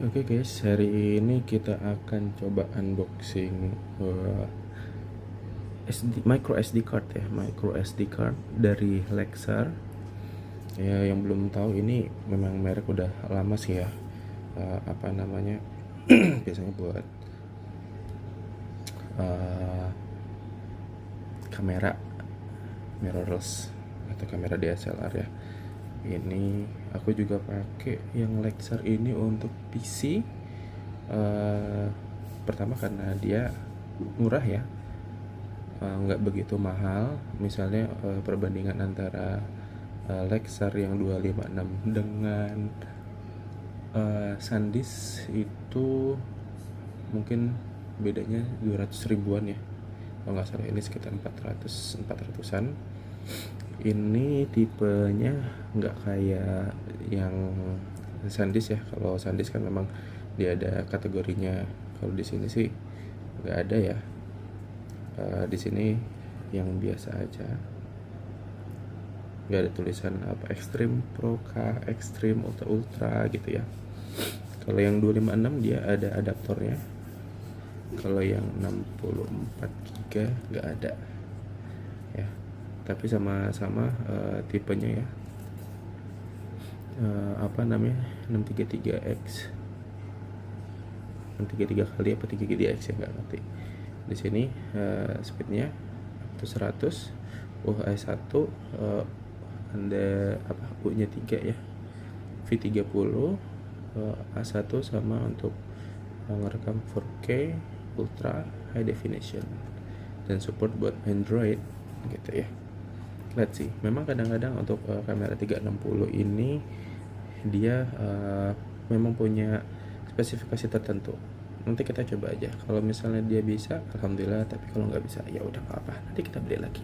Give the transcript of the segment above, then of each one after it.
Oke guys, hari ini kita akan coba unboxing micro SD card ya, micro SD card dari Lexar. Ya, yang belum tahu ini memang merek udah lama sih ya. Apa namanya? Biasanya buat uh, kamera mirrorless atau kamera DSLR ya. Ini aku juga pakai yang Lexar ini untuk PC. Pertama karena dia murah ya, nggak begitu mahal. Misalnya perbandingan antara Lexar yang 256 dengan SanDisk itu mungkin bedanya 200 ribuan ya kalau nggak salah. Ini sekitar 400-an. Ini tipenya nggak kayak yang SanDisk ya. Kalau SanDisk kan memang dia ada kategorinya. Kalau di sini sih nggak ada ya. Di sini yang biasa aja, nggak ada tulisan apa Extreme Pro, K, Extreme, Ultra gitu ya. Kalau yang 256 dia ada adaptornya. Kalau yang 64 GB nggak ada ya, tapi sama-sama tipenya ya. Apa namanya, 633X 633 kali apa 3GDX ya, nggak ngerti. Di sini speednya itu 100. UHS 1, ada apa, U nya 3 ya, V30, A1 sama untuk ngerekam 4K Ultra High Definition, dan support buat Android gitu ya. Lihat sih, memang kadang-kadang untuk kamera 360 ini dia memang punya spesifikasi tertentu. Nanti kita coba aja. Kalau misalnya dia bisa, alhamdulillah. Tapi kalau nggak bisa, ya udah nggak apa. Nanti kita beli lagi.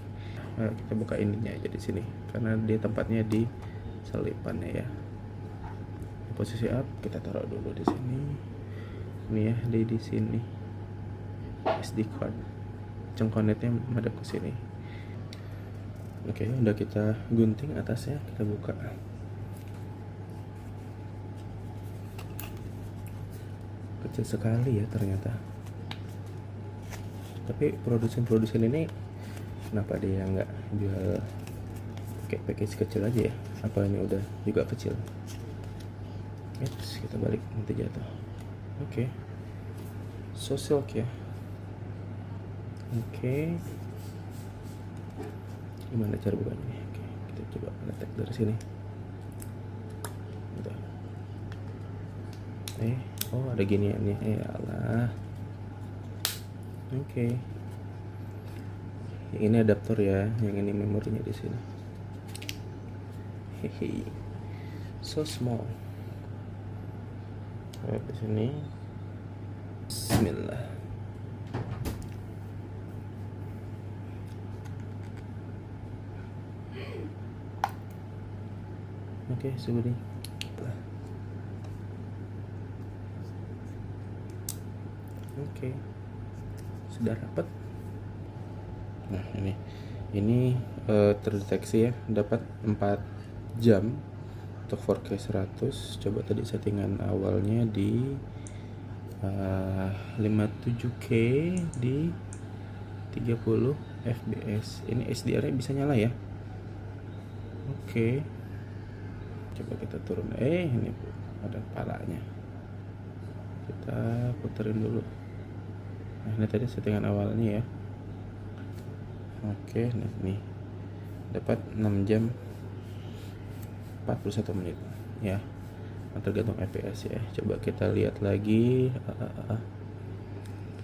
Kita buka ininya aja di sini, karena dia tempatnya di selipannya ya. Di posisi up, kita taruh dulu di sini. Ini ya, di sini. SD card. Cengkonetnya madep ke sini. Oke, udah kita gunting atasnya, kita buka. Kecil sekali ya ternyata. Tapi produsen ini kenapa dia nggak jual pakai package kecil aja ya? Apa ini udah juga kecil? Kita balik, nanti jatuh. Oke. So silk ya. Oke. Gimana cara bukanya? Oke, kita coba letak dari sini. Gitu. Oh ada ginian nih. Alah. Oke. Yang ini adaptor ya, yang ini memorinya di sini. Hehe. So small. Di sini. Bismillah. Oke, sudah. Oke. Sudah rapat. Nah, ini terdeteksi ya, dapat 4 jam untuk 4K 100. Coba tadi settingan awalnya di 57K di 30 fps. Ini SDR-nya bisa nyala ya. Oke. Coba kita turun. Ini ada palanya. Kita puterin dulu. Nah, ini tadi settingan awalnya ya. Oke, nah nih dapat 6 jam 41 menit ya, tergantung fps ya. Coba kita lihat lagi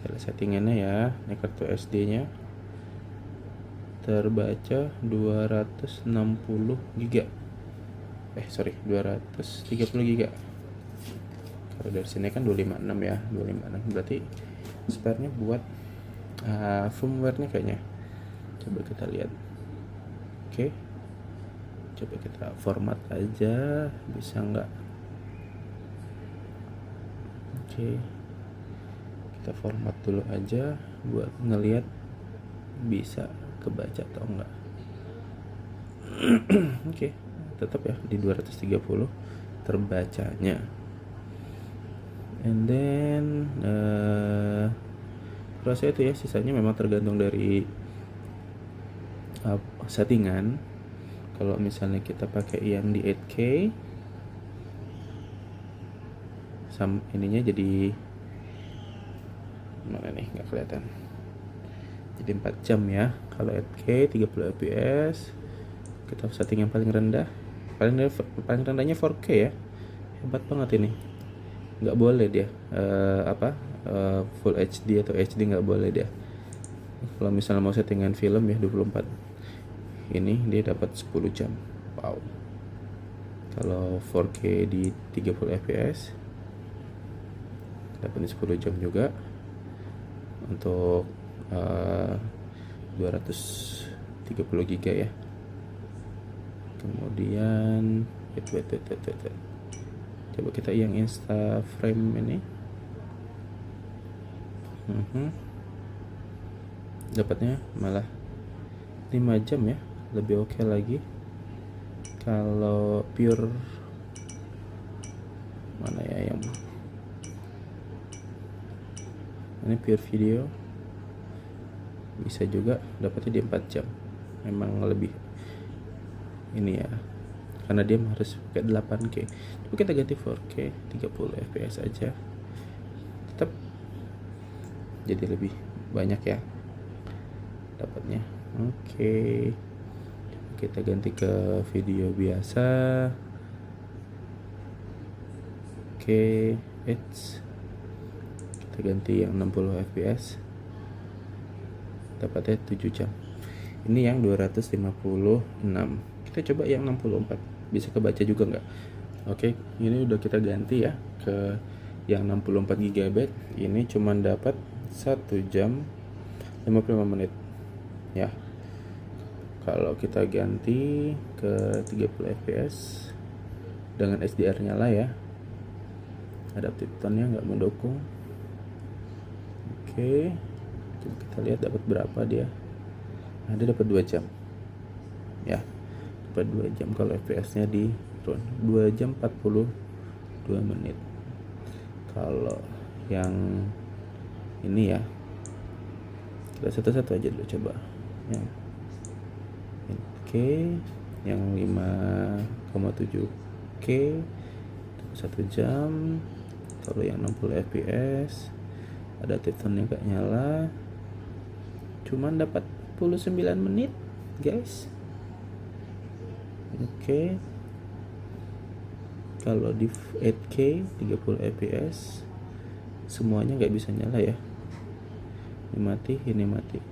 settingannya ya. Ini kartu SD nya terbaca 260 GB 230 GB. Kalau dari sini kan 256 ya, 256 berarti spare-nya buat firmware-nya kayaknya. Coba kita lihat. Oke. Coba kita format aja, bisa nggak? Oke. Kita format dulu aja buat ngelihat bisa kebaca atau enggak. Oke, tetap ya di 230 terbacanya. and then rasa itu ya, sisanya memang tergantung dari settingan. Kalau misalnya kita pakai yang di 8K, ininya jadi mana nih, nggak kelihatan, jadi 4 jam ya. Kalau 8K 30 fps, kita setting yang paling rendah, paling rendahnya 4K ya. Hebat banget ini. Nggak boleh dia Full HD atau HD, nggak boleh dia. Kalau misalnya mau settingan film ya 24, ini dia dapat 10 jam. Wow. Kalau 4K di 30 fps dapat 10 jam juga. Untuk 230 GB ya. Kemudian coba kita yang Insta Frame ini. Dapatnya malah 5 jam ya, lebih oke lagi. Kalau pure mana ya, yang ini pure video bisa juga dapatnya di 4 jam. Memang lebih ini ya, karena dia harus pakai 8K. Coba kita ganti 4K 30 fps aja, tetap jadi lebih banyak ya dapatnya. Oke, kita ganti ke video biasa. Oke, kita ganti yang 60 fps, dapatnya 7 jam. Ini yang 256. Kita coba yang 64, bisa kebaca juga nggak? Oke, ini udah kita ganti ya ke yang 64 GB. Ini cuman dapat 1 jam 55 menit ya. Kalau kita ganti ke 30 fps dengan SDR nyala ya, adaptive tone-nya nggak mendukung. Oke, coba kita lihat dapat berapa dia. Nah, dia dapat 2 jam ya, dapat 2 jam. Kalau fps nya di 2 jam 42 menit. Kalau yang ini ya, kita satu-satu aja dulu coba. Yang yang 5,7K 1 jam. Kalau yang 60 fps ada tone-nya gak nyala, cuman dapat 49 menit guys. Oke, kalau di 8K 30 fps semuanya nggak bisa nyala ya. Ini mati, ini mati.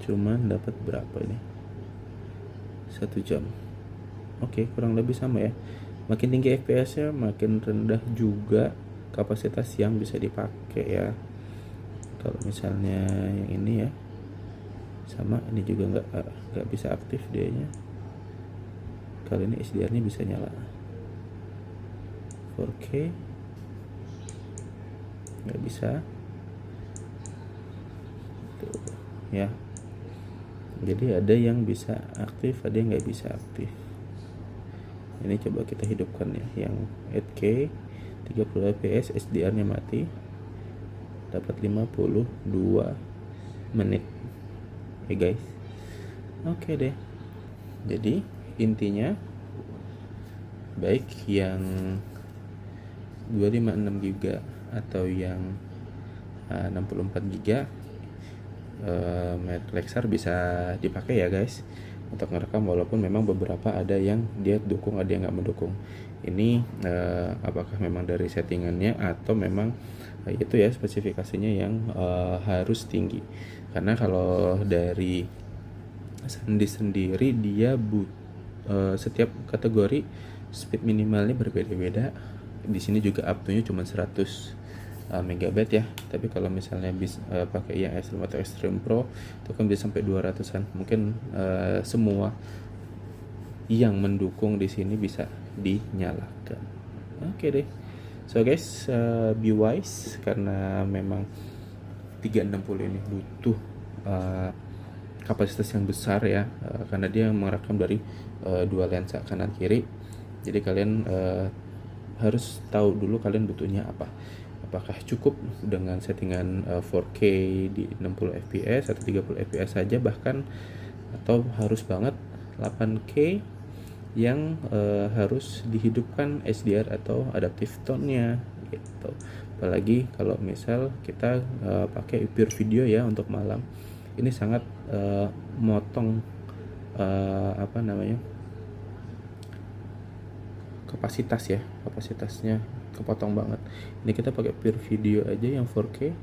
Cuman dapat berapa ini? 1 jam. Oke, kurang lebih sama ya. Makin tinggi fps nya makin rendah juga kapasitas yang bisa dipakai ya. Kalau misalnya yang ini ya, sama ini juga nggak bisa aktif dianya. Kali ini SDR nya bisa nyala. 4K nggak bisa tuh ya. Jadi ada yang bisa aktif, ada yang nggak bisa aktif. Ini coba kita hidupkan ya, yang 8K 30 fps SDR nya mati, dapat 52 menit ya guys. Oke deh, jadi intinya baik yang 256 GB atau yang 64 GB Lexar bisa dipakai ya guys untuk ngerekam, walaupun memang beberapa ada yang dia dukung, ada yang nggak mendukung. Ini apakah memang dari settingannya atau memang itu ya spesifikasinya yang harus tinggi. Karena kalau dari Sandy sendiri dia setiap kategori speed minimalnya berbeda-beda. Di sini juga up to-nya cuma 100 megabyte ya. Tapi kalau misalnya pakai yang Extreme atau Extreme Pro itu kan bisa sampai 200-an. Mungkin semua yang mendukung di sini bisa dinyalakan. Oke deh. So guys, be wise, karena memang 360 ini butuh kapasitas yang besar ya, karena dia merekam dari dua lensa kanan kiri. Jadi kalian harus tahu dulu kalian butuhnya apa. Apakah cukup dengan settingan 4K di 60 fps atau 30 fps saja bahkan, atau harus banget 8K yang harus dihidupkan HDR atau adaptive tone-nya gitu. Apalagi kalau misal kita pakai pure video ya untuk malam, ini sangat motong kapasitasnya kepotong banget. Ini kita pakai pure video aja yang 4K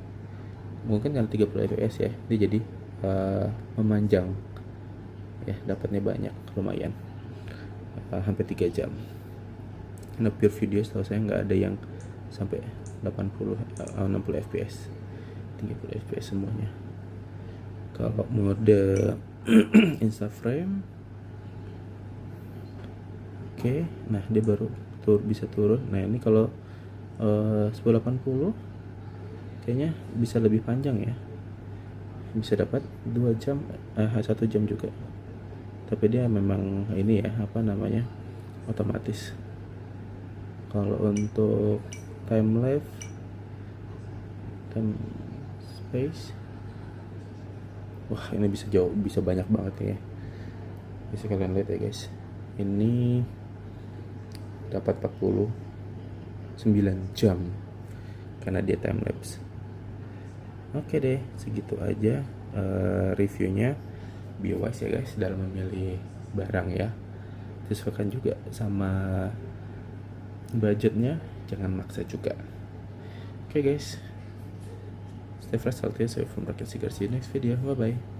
mungkin kan 30 fps ya, ini jadi memanjang ya, dapatnya banyak, lumayan hampir 3 jam. Nah pure video setahu saya nggak ada yang sampai 60 fps, 30 fps semuanya. Kalau mode Instaframe, oke, nah dia baru bisa turun. Nah ini kalau 1080 kayaknya bisa lebih panjang ya, bisa dapat 2 jam, 1 jam juga, tapi dia memang ini ya otomatis. Kalau untuk time space, wah ini bisa banyak banget ya, bisa kalian lihat ya guys, ini dapat 49 jam karena dia time lapse. Oke deh, segitu aja reviewnya. Be wise ya guys dalam memilih barang ya, sesuaikan juga sama budgetnya, jangan maksa juga. Oke guys, stay fresh, healthy, safe from Rocket Cigar. See you next video, bye bye.